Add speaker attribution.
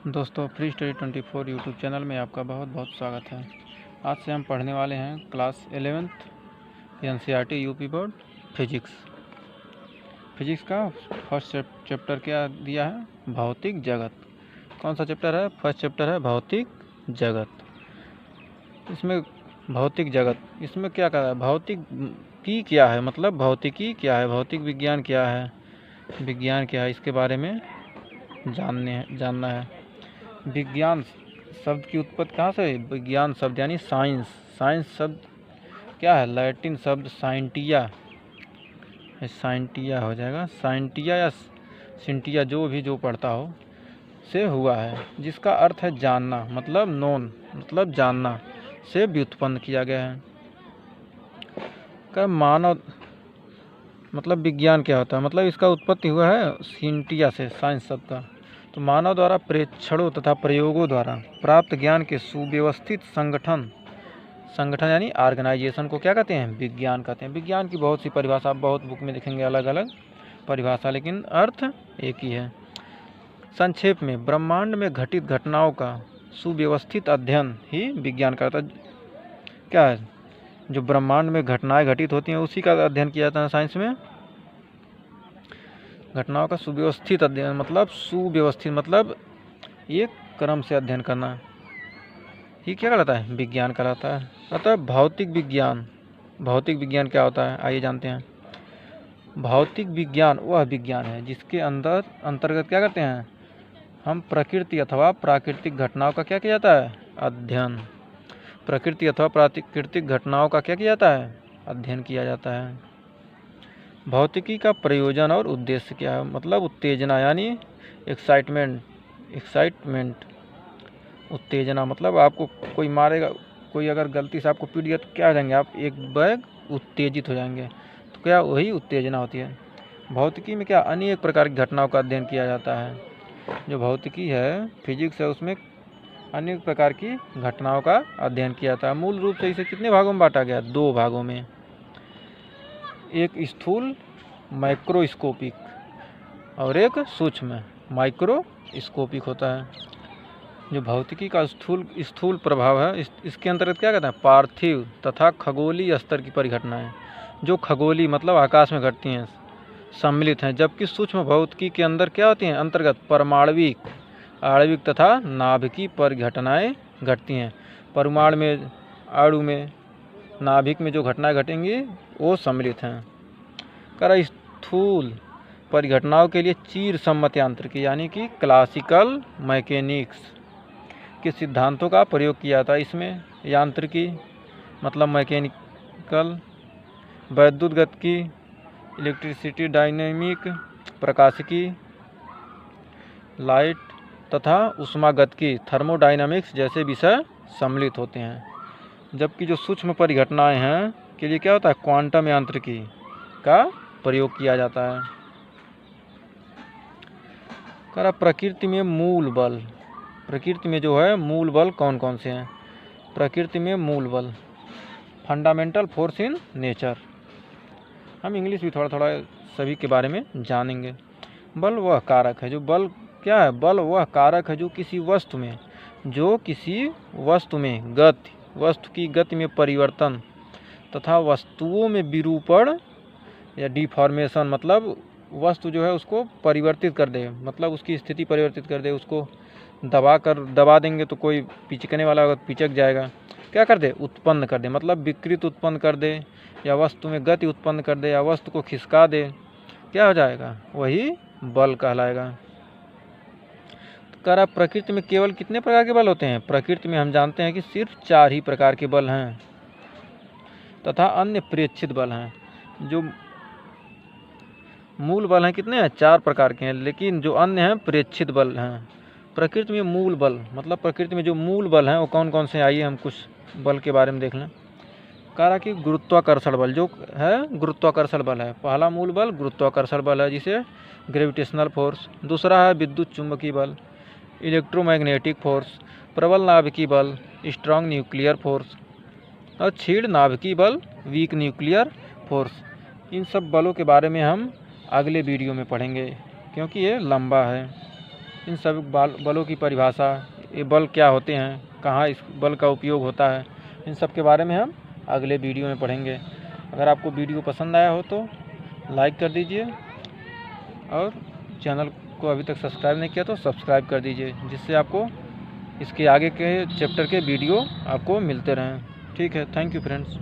Speaker 1: दोस्तों free study 24 YouTube channel में आपका बहुत बहुत स्वागत है। आज से हम पढ़ने वाले हैं class 11th NCERT UP board physics का फर्स्ट चैप्टर क्या दिया है, भौतिक जगत। कौन सा चैप्टर है? फर्स्ट चैप्टर है भौतिक जगत। इसमें भौतिक जगत, इसमें क्या कहा है? भौतिक की क्या है, मतलब भौतिकी क्या है, भौतिक विज्ञान क्या है, विज्ञान क्या है, इसके बारे में जानना है। विज्ञान शब्द की उत्पत्ति कहाँ से? विज्ञान शब्द यानी साइंस। साइंस शब्द क्या है? लैटिन शब्द साइंटिया, साइंटिया हो जाएगा, साइंटिया या सिंटिया, जो पढ़ता हो, से हुआ है, जिसका अर्थ है जानना, मतलब नोन, मतलब जानना, से व्युत्पन्न किया गया है। मानव मतलब विज्ञान क्या होता है, मतलब इसका उत्पत्ति हुआ है सिंटिया से, साइंस शब्द का। तो मानव द्वारा प्रेक्षणों तथा प्रयोगों द्वारा प्राप्त ज्ञान के सुव्यवस्थित संगठन यानी ऑर्गेनाइजेशन को क्या कहते हैं? विज्ञान कहते हैं। विज्ञान की बहुत सी परिभाषा, बहुत बुक में देखेंगे अलग अलग परिभाषा, लेकिन अर्थ एक ही है। संक्षेप में ब्रह्मांड में घटित घटनाओं का सुव्यवस्थित अध्ययन ही विज्ञान कहता है। क्या है? जो ब्रह्मांड में घटनाएं घटित होती हैं उसी का अध्ययन किया जाता है साइंस में। घटनाओं का सुव्यवस्थित अध्ययन, मतलब सुव्यवस्थित मतलब एक क्रम से अध्ययन करना, ये क्या कहलाता है? विज्ञान कहलाता है। अतः भौतिक विज्ञान क्या होता है, आइए जानते हैं। भौतिक विज्ञान वह विज्ञान है जिसके अंतर्गत क्या करते हैं हम? प्रकृति अथवा प्राकृतिक घटनाओं का क्या किया जाता है? अध्ययन। प्रकृति अथवा प्राकृतिक घटनाओं का क्या किया जाता है? अध्ययन किया जाता है। भौतिकी का प्रयोजन और उद्देश्य क्या है? मतलब उत्तेजना यानी एक्साइटमेंट, उत्तेजना, मतलब आपको कोई मारेगा, कोई अगर गलती से आपको पीट दिया तो क्या हो जाएंगे आप? एक बैग उत्तेजित हो जाएंगे। तो क्या वही उत्तेजना होती है। भौतिकी में क्या अनेक प्रकार की घटनाओं का अध्ययन किया जाता है। जो भौतिकी है, फिजिक्स है, उसमें अनेक प्रकार की घटनाओं का अध्ययन किया जाता है। मूल रूप से इसे कितने भागों में बांटा गया? 2 भागों में। एक स्थूल माइक्रोस्कोपिक और एक सूक्ष्म माइक्रोस्कोपिक होता है। जो भौतिकी का स्थूल प्रभाव है, इसके अंतर्गत क्या कहते हैं? पार्थिव तथा खगोलीय स्तर की परिघटनाएं, जो खगोलीय मतलब आकाश में घटती हैं, सम्मिलित हैं। जबकि सूक्ष्म भौतिकी के अंदर क्या होती हैं? अंतर्गत परमाणविक, आणविक तथा नाभिकीय परिघटनाएं घटती हैं। परमाणु में, अणु में, नाभिक में जो घटनाएं घटेंगी वो सम्मिलित हैं। स्थूल परिघटनाओं के लिए चीर सम्मत यांत्रिकी यानी कि क्लासिकल मैकेनिक्स के सिद्धांतों का प्रयोग किया जाता है। इसमें यांत्रिकी मतलब मैकेनिकल, वैद्युत गतिकी, इलेक्ट्रिसिटी डायनेमिक, प्रकाशिकी, लाइट तथा उष्मागतिकी, थर्मोडायनामिक्स जैसे विषय सम्मिलित होते हैं। जबकि जो सूक्ष्म परिघटनाएं हैं के लिए क्या होता है? क्वांटम यांत्रिकी का प्रयोग किया जाता है। प्रकृति में मूल बल, प्रकृति में जो है मूल बल कौन कौन से हैं? प्रकृति में मूल बल, फंडामेंटल फोर्स इन नेचर। हम इंग्लिश भी थोड़ा सभी के बारे में जानेंगे। बल वह कारक है, जो बल क्या है? बल वह कारक है जो किसी वस्तु में गति, वस्तु की गति में परिवर्तन तथा वस्तुओं में विरूपण या डिफॉर्मेशन, मतलब वस्तु जो है उसको परिवर्तित कर दे, मतलब उसकी स्थिति परिवर्तित कर दे। उसको दबा देंगे तो कोई पिचकने वाला होगा, पिचक जाएगा। क्या कर दे? उत्पन्न कर दे, मतलब विकृत उत्पन्न कर दे, या वस्तु में गति उत्पन्न कर दे, या वस्तु को खिसका दे, क्या हो जाएगा? वही बल कहलाएगा। तो प्रकृति में केवल कितने प्रकार के बल होते हैं? प्रकृति में हम जानते हैं कि सिर्फ 4 ही प्रकार के बल हैं तथा अन्य प्रेक्षित बल हैं। जो मूल बल हैं कितने हैं? 4 प्रकार के हैं, लेकिन जो अन्य हैं प्रेक्षित बल हैं। प्रकृति में मूल बल मतलब प्रकृति में जो मूल बल हैं वो कौन कौन से? आइए हम कुछ बल के बारे में देख लें। कि गुरुत्वाकर्षण बल जो है, गुरुत्वाकर्षण बल है। पहला मूल बल गुरुत्वाकर्षण बल है, जिसे ग्रेविटेशनल फोर्स। दूसरा है विद्युत चुंबकीय बल, इलेक्ट्रोमैग्नेटिक फोर्स, प्रबल नाभिकीय बल, स्ट्रॉन्ग न्यूक्लियर फोर्स, और क्षीण नाभिकीय बल, वीक न्यूक्लियर फोर्स। इन सब बलों के बारे में हम अगले वीडियो में पढ़ेंगे, क्योंकि ये लंबा है, इन सब बलों की परिभाषा, ये बल क्या होते हैं, कहाँ इस बल का उपयोग होता है, इन सब के बारे में हम अगले वीडियो में पढ़ेंगे। अगर आपको वीडियो पसंद आया हो तो लाइक कर दीजिए और चैनल को अभी तक सब्सक्राइब नहीं किया तो सब्सक्राइब कर दीजिए, जिससे आपको इसके आगे के चैप्टर के वीडियो आपको मिलते रहें। ठीक है, थैंक यू फ्रेंड्स।